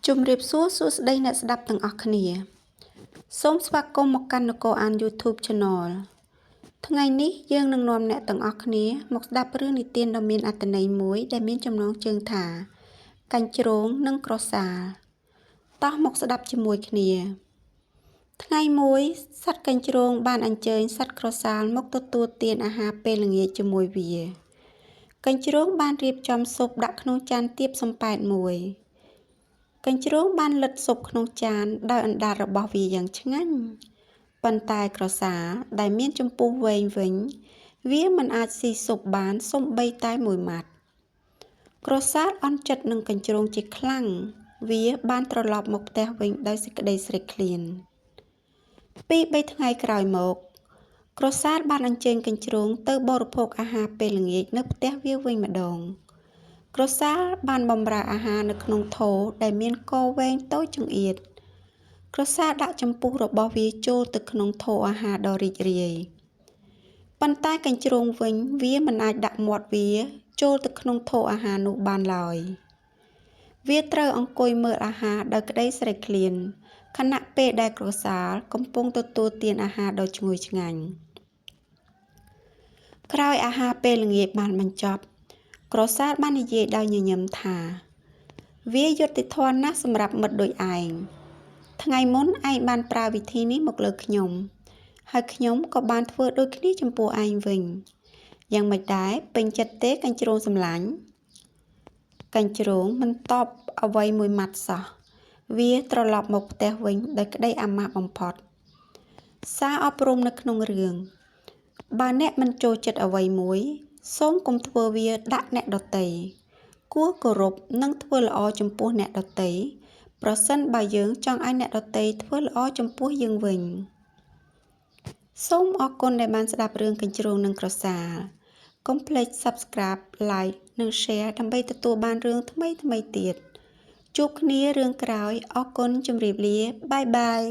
ជំរាបសួរសួស្តីអ្នកស្ដាប់ទាំងអស់គ្នាសូមស្វាគមន៍មកកាន់នគរអាន YouTube Channel ថ្ងៃនេះយើងនឹងនាំអ្នកទាំងអស់គ្នាមកស្ដាប់រឿងនិទានដ៏មានអត្ថន័យមួយដែលមានចំណងជើងថាកញ្ជ្រោងនិងក្រសាលតោះមកស្ដាប់ជាមួយគ្នាថ្ងៃមួយសត្វកញ្ជ្រោងបានអញ្ជើញសត្វក្រសាលមកទទួលទានអាហារពេលល្ងាចជាមួយវាកញ្ជ្រោងបានរៀបចំស៊ុបដាក់ក្នុងចានទៀបសំប៉ែតមួយកញ្ជ្រោងបានលិតស៊ុបក្នុងចានដោយអណ្ដាតរបស់វាយ៉ាងឆ្ងាញ់ប៉ុន្តែក្រសាលដែលមានចំពុះវែងវិញវាមិនអាចស៊ីស៊ុបបានសូម្បីតែមួយម៉ាត់ក្រសាលអន់ចិត្តនឹងកញ្ជ្រោងជាខ្លាំងវាបានត្រឡប់មកផ្ទះវិញដោយសេចក្តីស្រេកឃ្លាន2-3ថ្ងៃក្រោយមកក្រសាលបានអញ្ជើញកញ្ជ្រោងទៅបរិភោគអាហារពេលល្ងាចនៅផ្ទះវាវិញម្ដងក្រសាលបានបម្រើអាហារនៅក្នុងថូដែលមានកវែងតូចចង្អៀតក្រសាលដាក់ចំពុះរបស់វាចូលទៅក្នុងថូអាហារដ៏រីករាយប៉ុន្តែកញ្ជ្រោងវិញវាមិនអាចដាក់មាត់វាចូលទៅក្នុងថូអាហារនោះបានឡើយវាត្រូវអង្គុយមើលអាហារដោយក្តីស្រេកឃ្លានខណៈពេលដែលក្រសាលកំពុងទទួលទានអាហារដ៏ឈ្ងុយឆ្ងាញ់ក្រោយអាហារពេលល្ងាចបានបញ្ចប់ក្រសាលបាននិយាយដោយញញឹមថាវាយុត្តិធម៌ណាស់សម្រាប់មិត្តដូចឯងថ្ងៃមុនឯងបានប្រើវិធីនេះមកលើខ្ញុំហើយខ្ញុំក៏បានធ្វើដូចគ្នាចំពោះឯងវិញយ៉ាងម៉េចដែរពេញចិត្តទេកញ្ជ្រោងសម្លាញ់កញ្ជ្រោងមិនតបអ្វីមួយម៉ាត់សោះវាត្រឡប់មកផ្ទះវិញដោយក្តីអាម៉ាស់បំផុតសារអប់រំនៅក្នុងរឿងបើអ្នកមិនចូលចិត្តអ្វីមួយសូមកុំធ្វើវាដាក់អ្នកដទៃគួរគោរពនិងធ្វើល្អចំពោះអ្នកដទៃប្រសិនបើយើងចង់ឲ្យអ្នកដទៃធ្វើល្អចំពោះយើងវិញសូមអរគុណដែលបានស្ដាប់រឿងកញ្ជ្រោងនិងក្រសាលកុំភ្លេច Subscribe Like និង Share ដើម្បីទទួលបានរឿងថ្មីៗទៀតជួបគ្នារឿងក្រោយអរគុណជម្រាបលាបាយបាយ